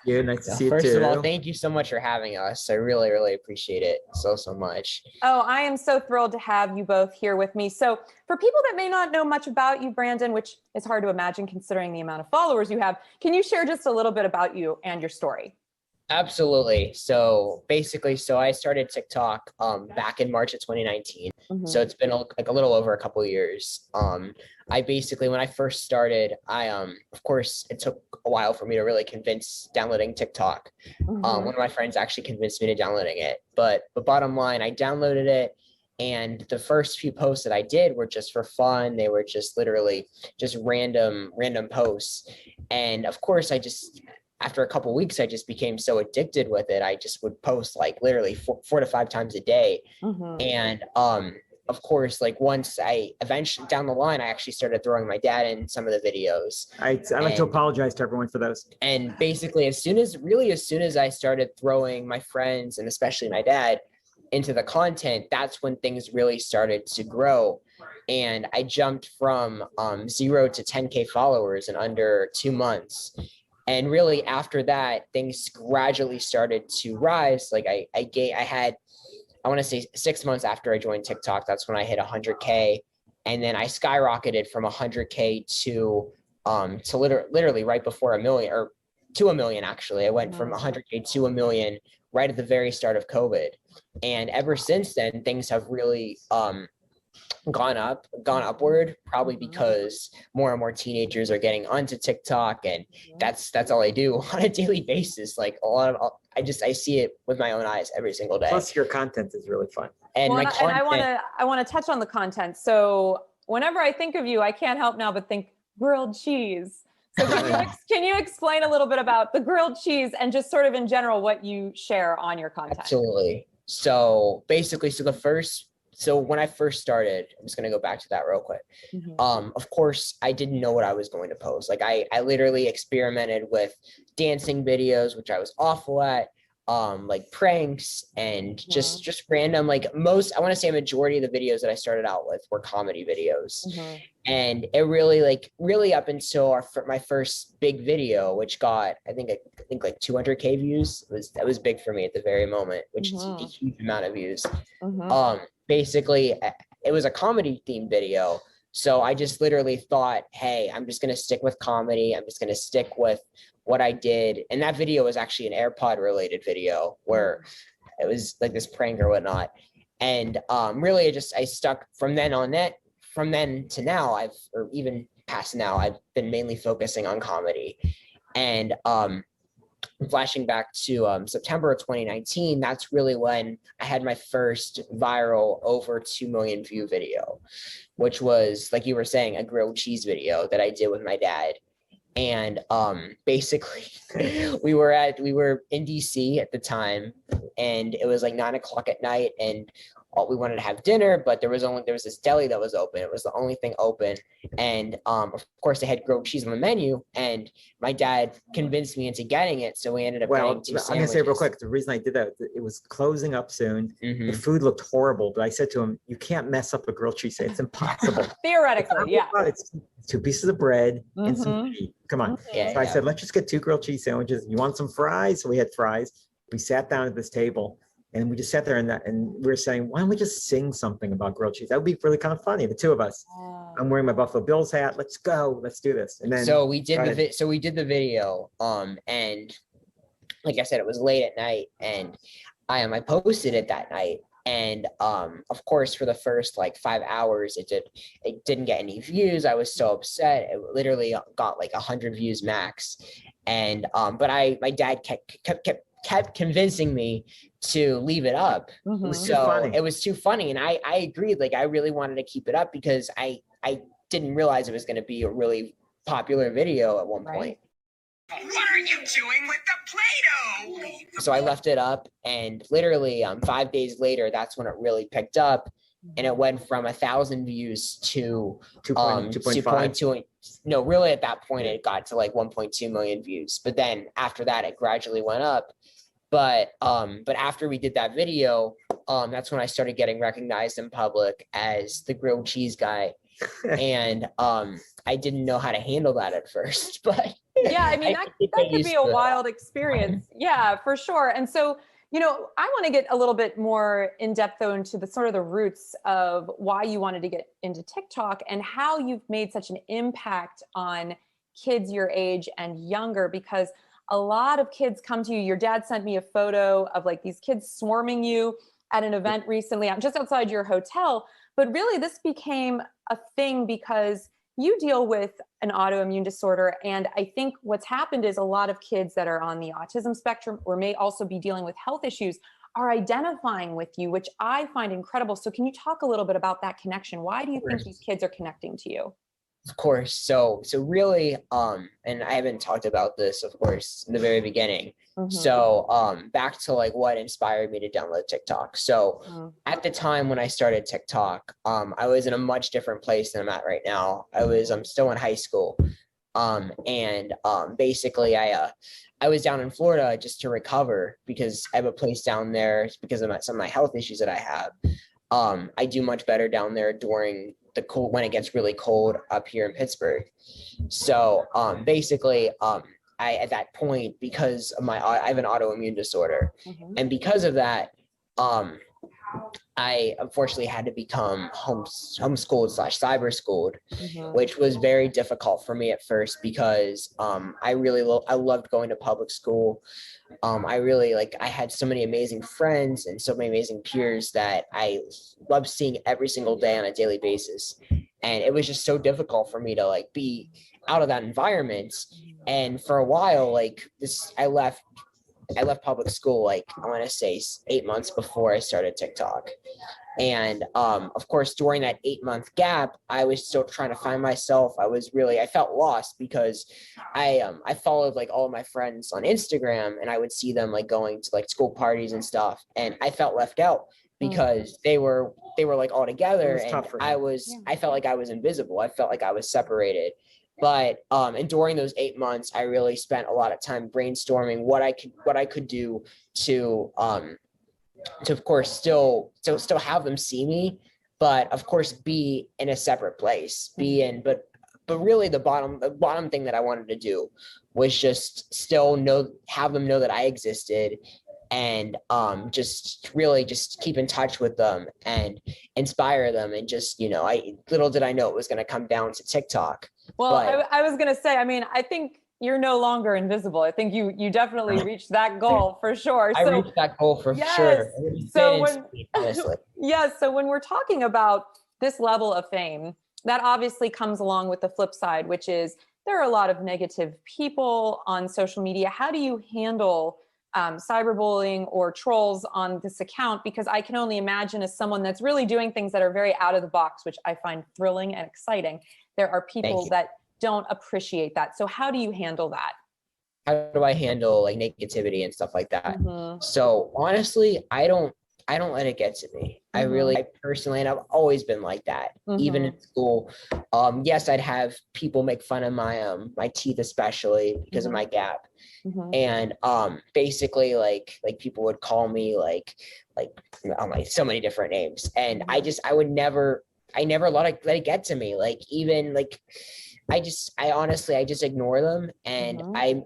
Yeah, nice to see you too. First of all, thank you so much for having us. I really, really appreciate it so much. Oh, I am so thrilled to have you both here with me. So for people that may not know much about you, Brandon, which is hard to imagine considering the amount of followers you have, can you share just a little bit about you and your story? Absolutely. So basically, I started TikTok back in March of 2019. So it's been like a little over a couple of years. I basically, when I first started, of course, it took a while for me to really convince downloading TikTok. One of my friends actually convinced me to downloading it. But bottom line, I downloaded it. And the first few posts that I did were just for fun. They were just literally just random posts. And of course, after a couple of weeks, I just became so addicted with it. I just would post like literally four to 5 times a day. And of course, like once I eventually down the line, I actually started throwing my dad in some of the videos. I'd like to apologize to everyone for those. And basically, as soon as I started throwing my friends and especially my dad into the content, that's when things really started to grow. And I jumped from 0 to 10K followers in under 2 months. And really after that, things gradually started to rise. Like I want to say 6 months after I joined TikTok, that's when I hit 100K. And then I skyrocketed from 100K to literally right before 1 million, or to 1 million, actually. I went from 100K to 1 million right at the very start of COVID. And ever since then, things have really gone upward, probably because more and more teenagers are getting onto TikTok, and that's all I do on a daily basis. Like I see it with my own eyes every single day. Plus your content is really fun. And I want to touch on the content. So whenever I think of you, I can't help now but think grilled cheese. So can you explain a little bit about the grilled cheese and just sort of in general what you share on your content? Absolutely. So basically, so when I first started, I'm just going to go back to that real quick. Of course, I didn't know what I was going to post. Like I literally experimented with dancing videos, which I was awful at, like pranks and just random, like I want to say a majority of the videos that I started out with were comedy videos. And it really up until my first big video, which got, I think like 200K views, that was big for me at the very moment, which is a huge amount of views. Basically, it was a comedy themed video. So I just literally thought, hey, I'm just going to stick with comedy. I'm just going to stick with what I did. And that video was actually an AirPod related video where it was like this prank or whatnot. And really, I stuck from then to now, or even past now, I've been mainly focusing on comedy. And flashing back to September of 2019, that's really when I had my first viral over 2 million view video, which was, like you were saying, a grilled cheese video that I did with my dad. And basically we were in DC at the time, and it was like 9 o'clock at night, and we wanted to have dinner, but there was this deli that was open. It was the only thing open. And of course they had grilled cheese on the menu, and my dad convinced me into getting it. So we ended up getting 2 sandwiches. I'm gonna say real quick, the reason I did that, it was closing up soon. The food looked horrible, but I said to him, you can't mess up a grilled cheese sandwich. It's impossible. Theoretically, yeah. It's 2 pieces of bread and some meat. Come on. Yeah, so I said, let's just get 2 grilled cheese sandwiches. You want some fries? So we had fries. We sat down at this table, and we just sat there and we were saying, why don't we just sing something about grilled cheese? That would be really kind of funny, the 2 of us. I'm wearing my Buffalo Bills hat. Let's go. Let's do this. And then we did the video. And like I said, it was late at night, and I posted it that night. And of course, for the first like 5 hours, it didn't get any views. I was so upset. It literally got like 100 views max. And but my dad kept convincing me to leave it up. So it was too funny. And I agreed. Like I really wanted to keep it up because I didn't realize it was going to be a really popular video at one point. What are you doing with the Play-Doh? So I left it up, and literally 5 days later, that's when it really picked up, and it went from 1,000 views to 2.2. No, really at that point it got to like 1.2 million views. But then after that, it gradually went up. But after we did that video, that's when I started getting recognized in public as the grilled cheese guy. And I didn't know how to handle that at first, but yeah, I mean, that could be a wild experience. Yeah, for sure. And so, I want to get a little bit more in depth though into the sort of the roots of why you wanted to get into TikTok and how you've made such an impact on kids your age and younger, because a lot of kids come to you. Your dad sent me a photo of like these kids swarming you at an event recently, just outside your hotel. But really this became a thing because you deal with an autoimmune disorder. And I think what's happened is a lot of kids that are on the autism spectrum or may also be dealing with health issues are identifying with you, which I find incredible. So can you talk a little bit about that connection? Why do you think these kids are connecting to you? Of course. So really, and I haven't talked about this, of course, in the very beginning. So back to like what inspired me to download TikTok. So at the time when I started TikTok, I was in a much different place than I'm at right now. I'm still in high school. Basically I was down in Florida just to recover because I have a place down there because of some of my health issues that I have. I do much better down there during the cold when it gets really cold up here in Pittsburgh. So basically I at that point, because of I have an autoimmune disorder, and because of that I unfortunately had to become homeschooled / cyber schooled, which was very difficult for me at first because I loved going to public school. I had so many amazing friends and so many amazing peers that I loved seeing every single day on a daily basis. And it was just so difficult for me to like be out of that environment. And for a while, I left public school, I want to say 8 months before I started TikTok. And of course, during that 8-month gap, I was still trying to find myself. I felt lost because I followed all of my friends on Instagram, and I would see them going to school parties and stuff. And I felt left out because they were all together, and I felt like I was invisible. I felt like I was separated. But and during those 8 months, I really spent a lot of time brainstorming what I could do to of course still have them see me, but of course be in a separate place. But really the bottom thing that I wanted to do was just still have them know that I existed, and just keep in touch with them and inspire them, and little did I know it was going to come down to TikTok. Well, I was going to say, I think you're no longer invisible. I think you definitely reached that goal for sure. I reached that goal for sure. So when we're talking about this level of fame, that obviously comes along with the flip side, which is there are a lot of negative people on social media. How do you handle cyberbullying or trolls on this account? Because I can only imagine, as someone that's really doing things that are very out of the box, which I find thrilling and exciting, there are people that don't appreciate that. So how do you handle that? How do I handle negativity and stuff like that? So honestly, I don't let it get to me. I personally, and I've always been like that, even in school. Yes, I'd have people make fun of my teeth, especially because of my gap. And basically people would call me so many different names, and I never let it get to me. I honestly just ignore them. And I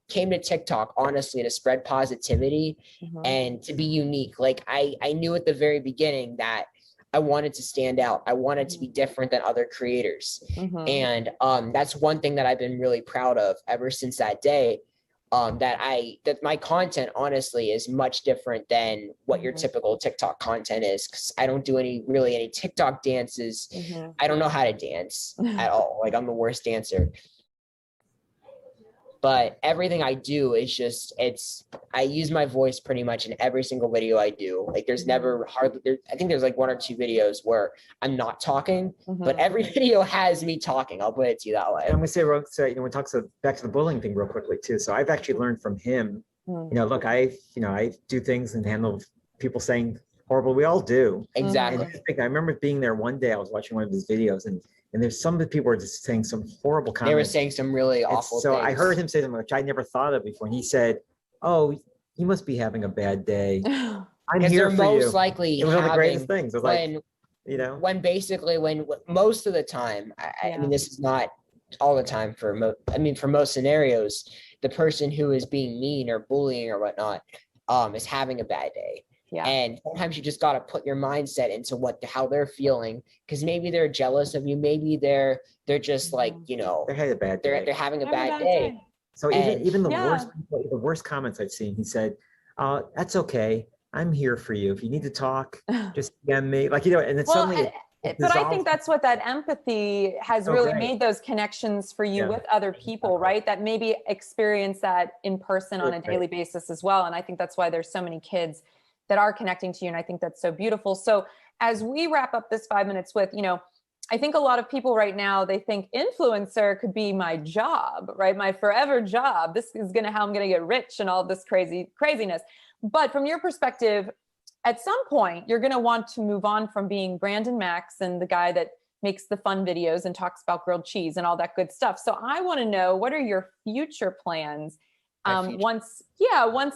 came to TikTok honestly to spread positivity and to be unique. I knew at the very beginning that I wanted to stand out. I wanted to be different than other creators. And that's one thing that I've been really proud of ever since that day. That my content honestly is much different than what your typical TikTok content is, because I don't do any TikTok dances. I don't know how to dance at all. I'm the worst dancer. But everything I do is I use my voice pretty much in every single video I do. There's never I think there's 1 or 2 videos where I'm not talking, but every video has me talking. I'll put it to you that way. I'm gonna say, we talk back to the bullying thing real quickly too. So I've actually learned from him. Look, I do things and handle people saying horrible. We all do. Exactly. I remember being there one day. I was watching one of his videos, and there's some of the people were just saying some horrible comments. They were saying some really awful things. I heard him say something which I never thought of before. And he said, "Oh, you must be having a bad day. I'm here for you." Most likely it was one of the greatest things. It was when most of the time, I mean, this is not all the time for most scenarios, the person who is being mean or bullying or whatnot is having a bad day. Yeah. And sometimes you just got to put your mindset into how they're feeling, because maybe they're jealous of you. Maybe they're just they had a bad day. They're having a bad day. So And- even the Yeah. worst people, the worst comments I've seen, he said, "That's okay. I'm here for you. If you need to talk, just DM me." Like, you know, and then Well, suddenly it but I dissolves. think that's what that empathy has Oh, really great. made those connections for you Yeah. with other people, right? That maybe experience that in person on a Right. daily basis as well. And I think that's why there's so many kids that are connecting to you. And I think that's so beautiful. So as we wrap up this 5 minutes with, you know, I think a lot of people right now, they think influencer could be my job, right? My forever job. This is how I'm going to get rich and all this craziness. But from your perspective, at some point, you're going to want to move on from being Brandon Max and the guy that makes the fun videos and talks about grilled cheese and all that good stuff. So I want to know, what are your future plans? Once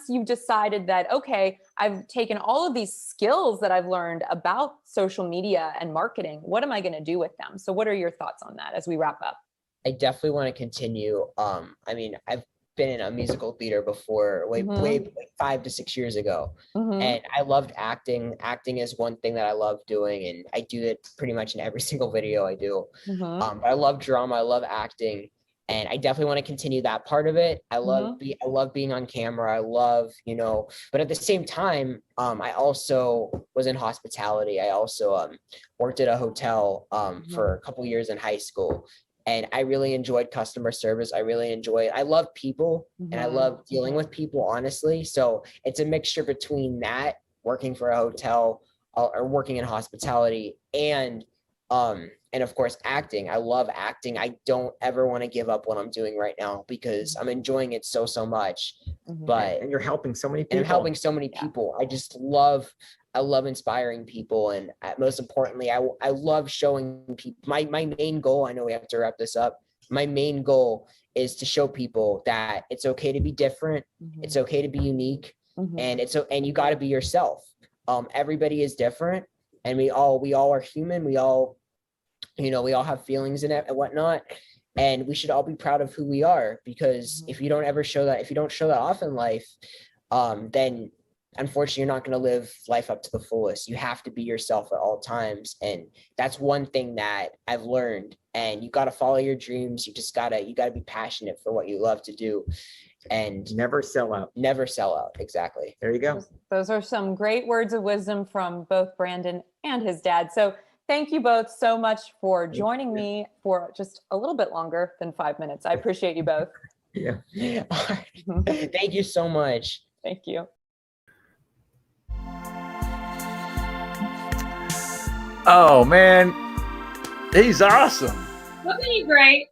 you've decided that, okay, I've taken all of these skills that I've learned about social media and marketing, what am I going to do with them? So what are your thoughts on that as we wrap up? I definitely want to continue. I mean, I've been in a musical theater before, way like 5 to 6 years ago, and I loved acting. Acting is one thing that I love doing, and I do it pretty much in every single video I do. But I love drama. I love acting. And I definitely want to continue that part of it. I love being on camera. I love, you know, but at the same time, I also was in hospitality. I also worked at a hotel for a couple years in high school. And I really enjoyed customer service. I love people and I love dealing with people, honestly. So it's a mixture between that, working for a hotel or working in hospitality, and of course, acting. I love acting. I don't ever want to give up what I'm doing right now because I'm enjoying it so much. But and you're helping so many people. And I'm helping so many people. I love inspiring people, and most importantly, I love showing people. My main goal, I know we have to wrap this up. My main goal is to show people that it's okay to be different. It's okay to be unique, and and you got to be yourself. Everybody is different, and we all are human. We all have feelings and whatnot, and we should all be proud of who we are, because if you don't show that off in life, then unfortunately you're not going to live life up to the fullest. You have to be yourself at all times, and that's one thing that I've learned. And you got to follow your dreams. You got to be passionate for what you love to do, and never sell out. Exactly. There you go. Those are some great words of wisdom from both Brandon and his dad. So thank you both so much for joining me for just a little bit longer than 5 minutes. I appreciate you both. Yeah. Thank you so much. Thank you. Oh man, he's awesome. Wasn't he great?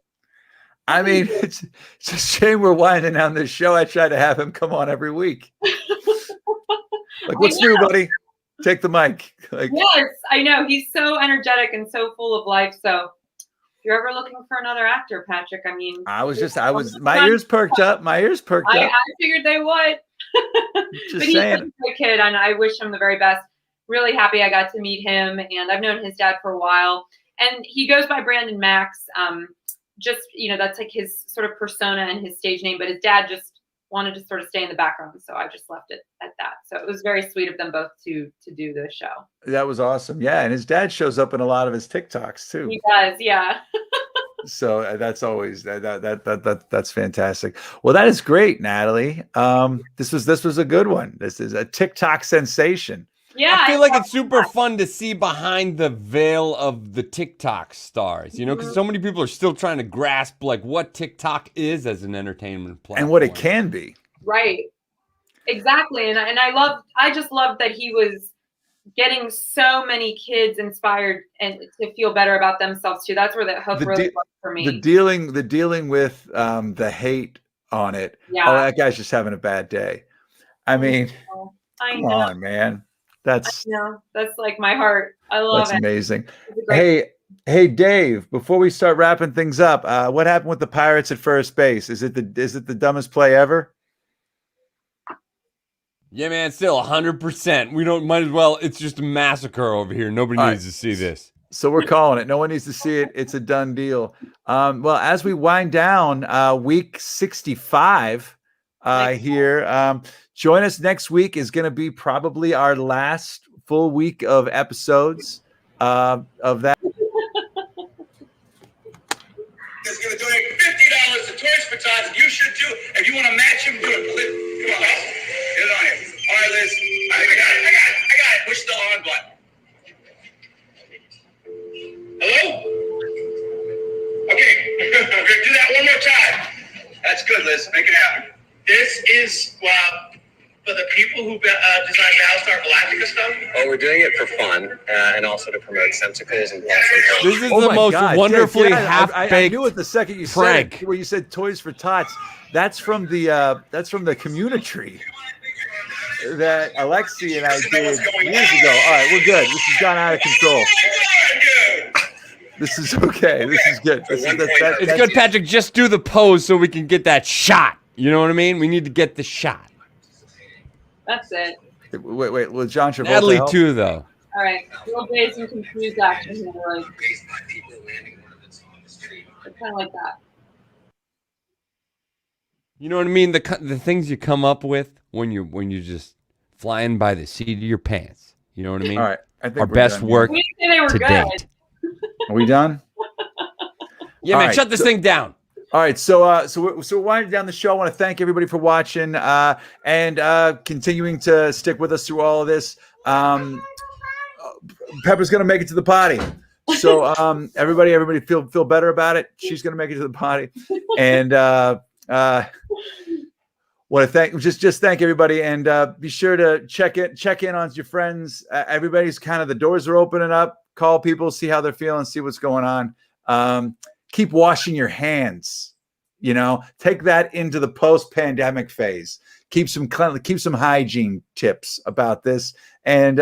I mean, it's a shame we're winding down this show. I try to have him come on every week. Like, what's new, buddy? Take the mic. Like, yes, I know. He's so energetic and so full of life. So if you're ever looking for another actor, Patrick, I mean, my ears perked up. My ears perked up. I figured they would. Just but he's saying. a great kid, and I wish him the very best. Really happy I got to meet him, and I've known his dad for a while. And he goes by Brandon Max. Just, that's like his sort of persona and his stage name, but his dad just wanted to sort of stay in the background, so I just left it at that. So it was very sweet of them both to do the show. That was awesome. Yeah, and his dad shows up in a lot of his TikToks too. He does, yeah. So that's always that's fantastic. Well, that is great, Natalie. This was a good one. This is a TikTok sensation. Yeah, I feel like it's super fun to see behind the veil of the TikTok stars, because so many people are still trying to grasp like what TikTok is as an entertainment platform and what it can be. Right. Exactly. And I just loved that he was getting so many kids inspired and to feel better about themselves too. That's where the hook really was for me. The dealing with the hate on it. Yeah. Oh, that guy's just having a bad day. I mean, I come know. on, man. That's like my heart. I love it. That's amazing. Hey, Dave, before we start wrapping things up, what happened with the Pirates at first base? Is it the dumbest play ever? Yeah, man, still 100%. Might as well. It's just a massacre over here. Nobody needs to see this. So we're calling it. No one needs to see it. It's a done deal. Well, as we wind down week 65 here, join us next week. Is going to be probably our last full week of episodes of that. Is going to donate $50 to Toys for Tots. You should too. That's good, Liz. Make it happen. This is for the people who designed Battlestar Galactica stuff. Oh, we're doing it for fun and also to promote Sensicles and This is the most wonderfully half-baked I knew it the second you prank. said it, where you said Toys for Tots. That's from the community that Alexi and I did years ago. All right, we're good. This has gone out of control. This is okay. This is good. It's good, Patrick. Just do the pose so we can get that shot. You know what I mean? We need to get the shot. That's it. Wait. Will John Travolta Natalie help? too, though. All right. Real days and confused action here. Like, it's kind of like that. You know what I mean? The things you come up with when you're just flying by the seat of your pants. You know what I mean? All right. I think our we're best done work We didn't say they were to good. date. Are we done? Yeah, All man. right, Shut this thing down. All right, so we're winding down the show. I want to thank everybody for watching and continuing to stick with us through all of this. Pepper's gonna make it to the potty, so everybody feel better about it. She's gonna make it to the potty, and want to thank everybody, and be sure to check in on your friends. Everybody's the doors are opening up. Call people, see how they're feeling, see what's going on. Keep washing your hands. Take that into the post-pandemic phase. Keep some hygiene tips about this, and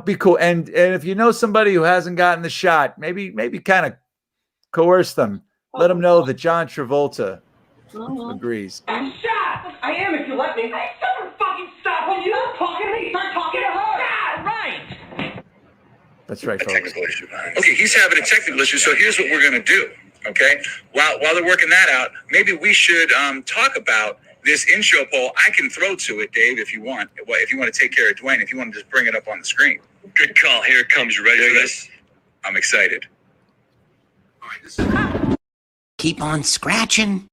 be cool. And if you know somebody who hasn't gotten the shot, maybe kind of coerce them. Let them know that John Travolta agrees. I'm shot. I am if you let me. Hey, someone fucking stop. When you start talking to me, start talking to her. Yeah, right. That's right, folks. Technical issue. Okay, he's having a technical issue, so here's what we're going to do, okay? While they're working that out, maybe we should talk about this in-show poll. I can throw to it, Dave, if you want. If you want to take care of Dwayne, if you want to just bring it up on the screen. Good call. Here it comes. You ready for this? I'm excited. All right, this is... Keep on scratching.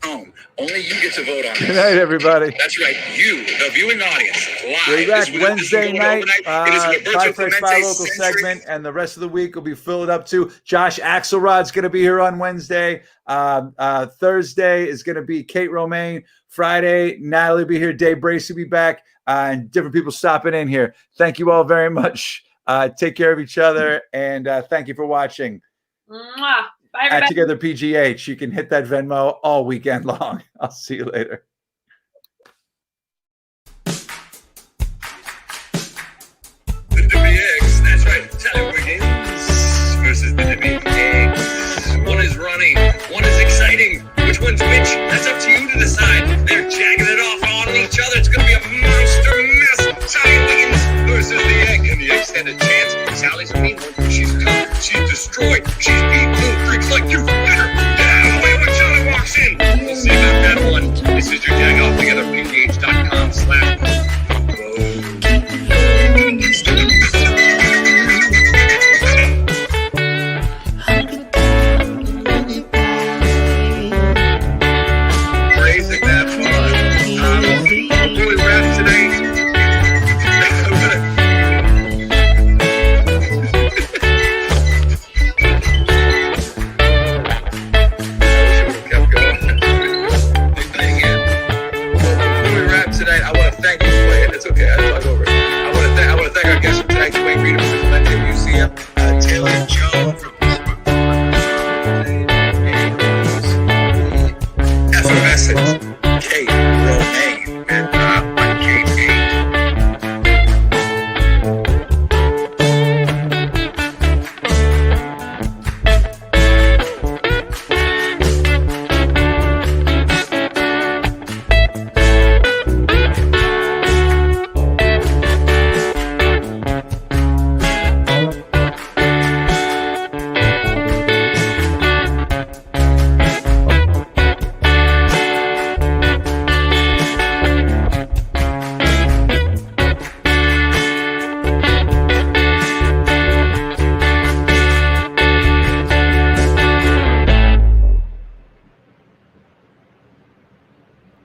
Home. Only you get to vote on this. Good night, everybody. That's right. You, the viewing audience, live. We'll be back This is Wednesday night. It is an Roberto Five Clemente local century. segment, and the rest of the week will be filled up too. Josh Axelrod's going to be here on Wednesday. Thursday is going to be Kate Romaine. Friday, Natalie will be here. Dave Brace will be back, and different people stopping in here. Thank you all very much. Take care of each other, and thank you for watching. Mwah. Bye, At everybody. Together PGH, you can hit that Venmo all weekend long. I'll see you later. The WX, that's right. Tyler Wiggins versus the WX. One is running, one is exciting. Which one's which? That's up to you to decide. They're jacking it off on each other. It's going to be a monster mess. Tyler Wiggins versus the Egg. And the Egg stand a chance. Sally's a mean one. She's tough. She's destroyed. She's beat little freaks like you. Down away when Johnny walks in. We'll see about that one. This is your Jag Off Together, PGH.com/. Raising that fun. Before we wrap today, kept going. Before we wrap today, I want to thank you for it. It's okay. I talk over it. I want to thank our guests for tonight, Dwayne Reed from the Clemente Museum, Taylor Joe from Effervescent, Kate Romaine, and on Kate 8.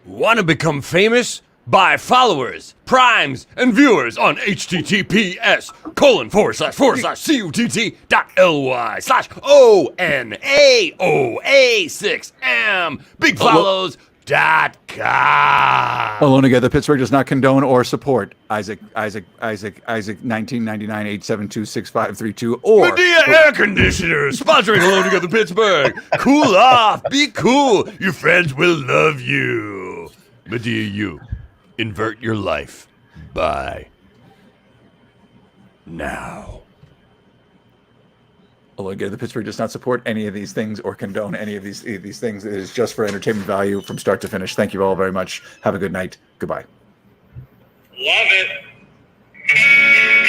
Want to become famous? by followers, primes, and viewers on https://cuttandforce/cuttc.ly/ONAOA6M BigFollows.com. Alone Together Pittsburgh does not condone or support Isaac 1999 872 6532 or Medea Air Conditioners sponsoring Alone Together Pittsburgh. Cool off, be cool. Your friends will love you. Medea, you invert your life. Bye. Now. Alone Together Pittsburgh does not support any of these things or condone any of these things. It is just for entertainment value from start to finish. Thank you all very much. Have a good night. Goodbye. Love it.